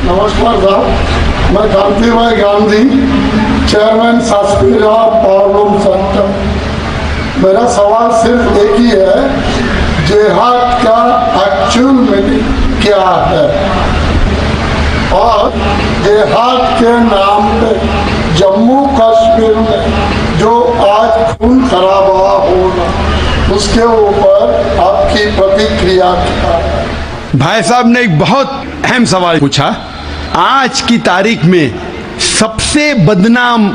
नमस्कार साहब, मैं कांति भाई गांधी, चेयरमैन सास्पीरा पावरलूम सेंटर। मेरा सवाल सिर्फ एक ही है, जिहाद का एक्चुअल मीनिंग क्या है और जिहाद के नाम पे जम्मू कश्मीर में जो आज खून खराबा होना, उसके ऊपर आपकी प्रतिक्रिया क्या है? भाई साहब ने एक बहुत अहम सवाल पूछा। आज की तारीख में सबसे बदनाम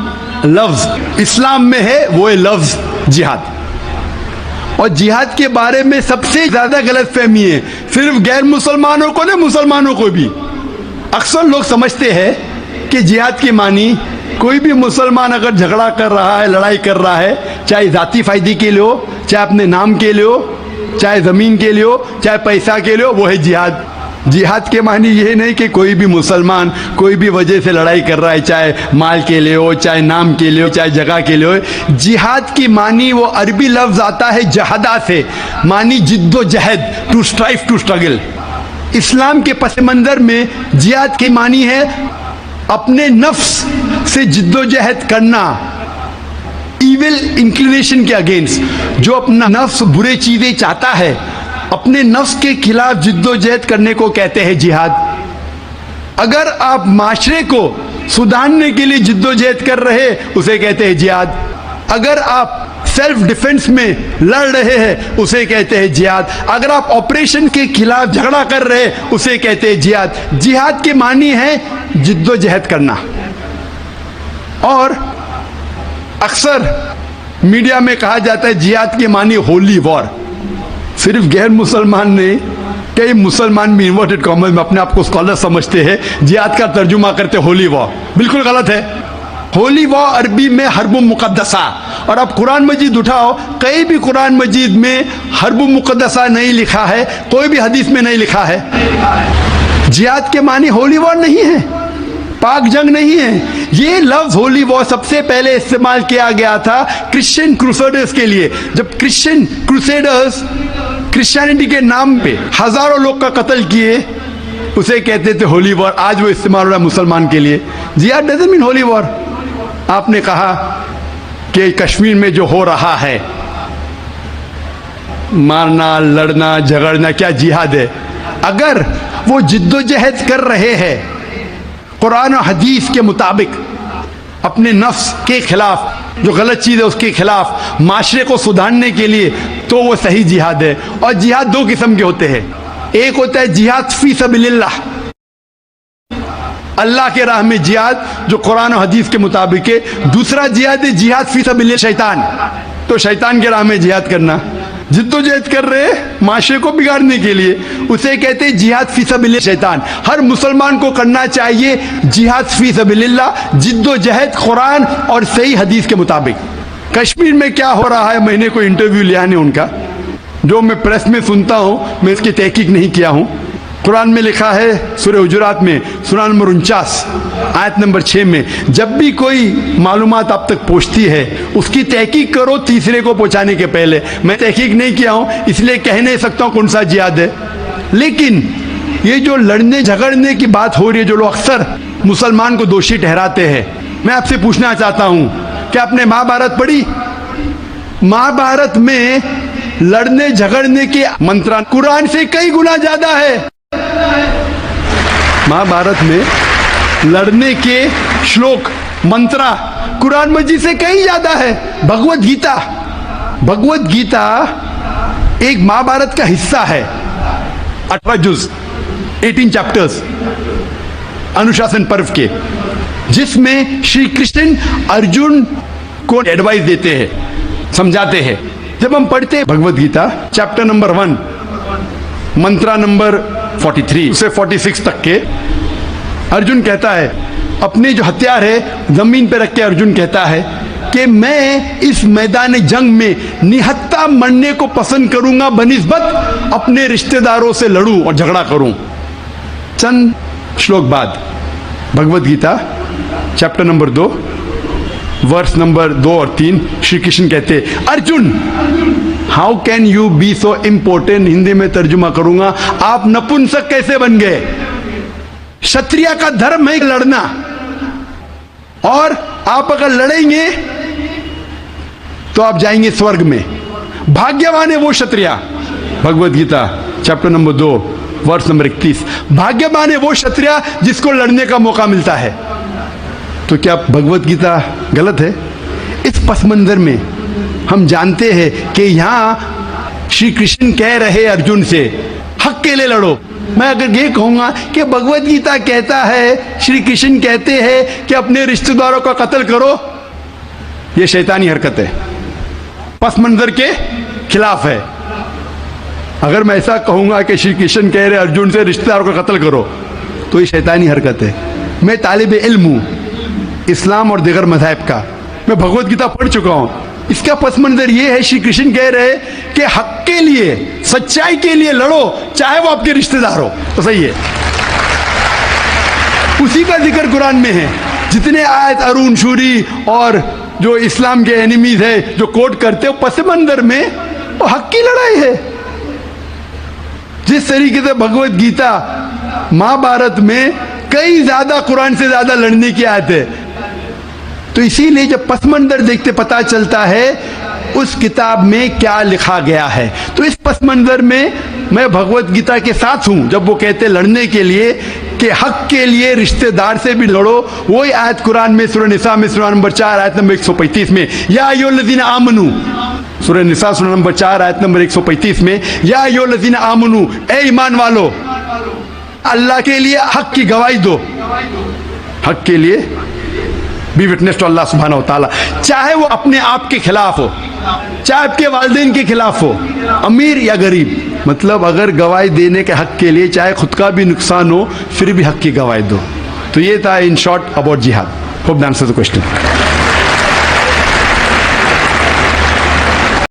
लफ्ज इस्लाम में है, वो है लफ्ज जिहाद। और जिहाद के बारे में सबसे ज्यादा गलतफहमी है, सिर्फ गैर मुसलमानों को नहीं, मुसलमानों को भी। अक्सर लोग समझते हैं कि जिहाद की मानी कोई भी मुसलमान अगर झगड़ा कर रहा है, लड़ाई कर रहा है, चाहे जाती फायदे के लिए हो, चाहे अपने नाम के लिए हो, चाहे जमीन के लिए हो, चाहे पैसा के लिए हो, वो है जिहाद। जिहाद के मानी ये नहीं कि कोई भी मुसलमान कोई भी वजह से लड़ाई कर रहा है, चाहे माल के लिए हो, चाहे नाम के लिए हो, चाहे जगह के लिए हो। जिहाद की मानी वो अरबी लफ्ज आता है जहदा से, मानी जिद्दोजहद, टू स्ट्राइव, टू स्ट्रगल। इस्लाम के पस मंजर में जिहाद की मानी है अपने नफ्स से जिद्दोजहद करना, इविल इंक्लिनेशन के अगेंस्ट। जो अपना नफ्स बुरे चीजें चाहता है, अपने नफ्स के खिलाफ जिद्दोजहद करने को कहते हैं जिहाद। अगर आप माशरे को सुधारने के लिए जिद्दोजहद कर रहे, उसे कहते हैं जिहाद। अगर आप सेल्फ डिफेंस में लड़ रहे हैं, उसे कहते हैं जिहाद। अगर आप ऑपरेशन के खिलाफ झगड़ा कर रहे हैं, उसे कहते हैं जिहाद। जिहाद की मानी है जिद्दोजहद करना। और अक्सर मीडिया में कहा जाता है जिहाद की मानी होली वॉर। सिर्फ गैर मुसलमान ने, कई मुसलमान भी इन्वर्टेड कॉमर्स में अपने आप को स्कॉलर समझते हैं, जिहाद का तर्जुमा करते होली वॉर। बिल्कुल गलत है। होली वॉर अरबी में हर्ब मुकद्दसा, और आप कुरान मजीद उठाओ, कहीं भी कुरान मजीद में हर्ब मुकद्दसा नहीं लिखा है, कोई भी हदीस में नहीं लिखा है। जिहाद के मानी होली वॉर नहीं है, पाक जंग नहीं है। ये लफ्ज होली वॉर सबसे पहले इस्तेमाल किया गया था क्रिश्चियन क्रूसेडर्स के लिए। जब क्रिश्चियन क्रूसेडर्स क्रिश्चियनिटी के नाम पे हजारों लोग का कत्ल किए, उसे कहते थे होली वॉर। आज वो इस्तेमाल हो रहा है मुसलमान के लिए। जिहाद डजंट मीन होली वॉर। आपने कहा कि कश्मीर में जो हो रहा है, मारना, लड़ना, झगड़ना, क्या जिहाद है? अगर वो जिद्दोजहद कर रहे हैं कुरान और हदीस के मुताबिक, अपने नफ्स के खिलाफ, जो गलत चीज़ है उसके खिलाफ, माशरे को सुधारने के लिए, तो वो सही जिहाद है। और जिहाद दो किस्म के होते हैं। एक होता है जिहाद फी सबिलिल्लाह, अल्लाह के राह में जिहाद, जो कुरान और हदीस के मुताबिक है। दूसरा जिहाद है जिहाद फी सबिलिल्लाह शैतान, तो शैतान के राह में जिहाद करना। जिद्दोजहद कर रहे माशरे को बिगाड़ने के लिए, उसे कहते हैं जिहाद फी सबिलिल्लाह शैतान। हर मुसलमान को करना चाहिए जिहाद फी सबिलिल्लाह, जिद्दोजहद कुरान और सही हदीस के मुताबिक। कश्मीर में क्या हो रहा है, मैंने कोई इंटरव्यू लिया नहीं उनका, जो मैं प्रेस में सुनता हूँ, मैं इसकी तहकीक नहीं किया हूँ। कुरान में लिखा है सूरह हुजुरात में, सूरह नंबर 49 आयत नंबर 6 में, जब भी कोई मालूमात आप तक पहुँचती है, उसकी तहकीक करो तीसरे को पहुँचाने के पहले। मैं तहकीक नहीं किया हूँ, इसलिए कह नहीं सकता हूँ कौन सा जिहाद है। लेकिन ये जो लड़ने झगड़ने की बात हो रही है, जो लोग अक्सर मुसलमान को दोषी ठहराते हैं, मैं आपसे पूछना चाहता हूँ कि आपने महाभारत पढ़ी? महाभारत में लड़ने झगड़ने के मंत्र कुरान से कई गुना ज्यादा है। महाभारत में लड़ने के श्लोक, मंत्रा कुरान मजीद से कहीं ज्यादा है। भगवत गीता, भगवत गीता एक महाभारत का हिस्सा है, 18 जुज, 18 चैप्टर्स अनुशासन पर्व के, जिसमें श्री कृष्ण अर्जुन को एडवाइस देते हैं, समझाते हैं। जब हम पढ़ते हैं भगवत गीता चैप्टर नंबर 1, मंत्रा नंबर 43 से 46 तक के, अर्जुन कहता है, अपने जो हथियार है जमीन पे रख के अर्जुन कहता है कि मैं इस मैदान जंग में निहत्ता मरने को पसंद करूंगा बनिस्बत अपने रिश्तेदारों से लड़ूं और झगड़ा करूं। चंद श्लोक बाद Bhagavad Gita chapter number 2 verse number 2 और 3 श्री कृष्ण कहते, Arjun how can you be so important, Hindi में तर्जुमा करूंगा, आप नपुंसक कैसे बन गए? क्षत्रिय का धर्म है लड़ना, और आप अगर लड़ेंगे तो आप जाएंगे स्वर्ग में। भाग्यवान है वो क्षत्रिय, भगवत गीता चैप्टर नंबर 2 वर्ष नंबर 31। भाग्यवान है वो क्षत्रिय जिसको लड़ने का मौका मिलता है। तो क्या भगवत गीता गलत है? इस पस मंजर में हम जानते हैं कि यहां श्री कृष्ण कह रहे अर्जुन से हक के लिए लड़ो। मैं अगर ये कहूंगा कि भगवत गीता कहता है, श्री कृष्ण कहते हैं कि अपने रिश्तेदारों का कत्ल करो, यह शैतानी हरकत है, पस मंजर के खिलाफ है। अगर मैं ऐसा कहूंगा कि श्री कृष्ण कह रहे अर्जुन से रिश्तेदारों का कत्ल करो, तो ये शैतानी हरकत है। मैं तालिब इल्म हूं इस्लाम और दीगर मज़ाहिब का, मैं भगवत गीता पढ़ चुका हूं। इसका पस मंजर ये है, श्री कृष्ण कह रहे कि हक के लिए, सच्चाई के लिए लड़ो, चाहे वो आपके रिश्तेदार हो। तो सही है, उसी का जिक्र कुरान में है। जितने आयत अरुण शूरी और जो इस्लाम के एनिमीज है जो कोट करते हो, पस मंजर में वो हक की लड़ाई है। जिस तरीके से भगवत गीता महाभारत में कई ज्यादा कुरान से ज्यादा लड़ने की आयत है, तो इसीलिए जब पस मंजर देखते पता चलता है उस किताब में क्या लिखा गया है। तो इस पस मंजर में मैं भगवत गीता के साथ हूं जब वो कहते लड़ने के लिए कि हक के लिए रिश्तेदार से भी लड़ो। वही आयत कुरान में सूरह निसा में सूरह नंबर 4 आयत नंबर 135 में, या अय्युहल्लज़ीना आमनू, सूरह निसा सूरह नंबर 4 आयत नंबर 135 में, या अय्युहल्लज़ीना आमनू, ए ईमान वालो, अल्लाह के लिए हक की गवाही दो। हक के लिए बी विटनेस टू अल्लाह सुब्हानहू व तआला, चाहे वो अपने आप के खिलाफ हो, चाहे आपके वालिदैन के खिलाफ हो, अमीर या गरीब। मतलब अगर गवाही देने के हक के लिए चाहे खुद का भी नुकसान हो, फिर भी हक की गवाही दो। तो ये था इन शॉर्ट अबाउट जिहाद। Hope that answers the question.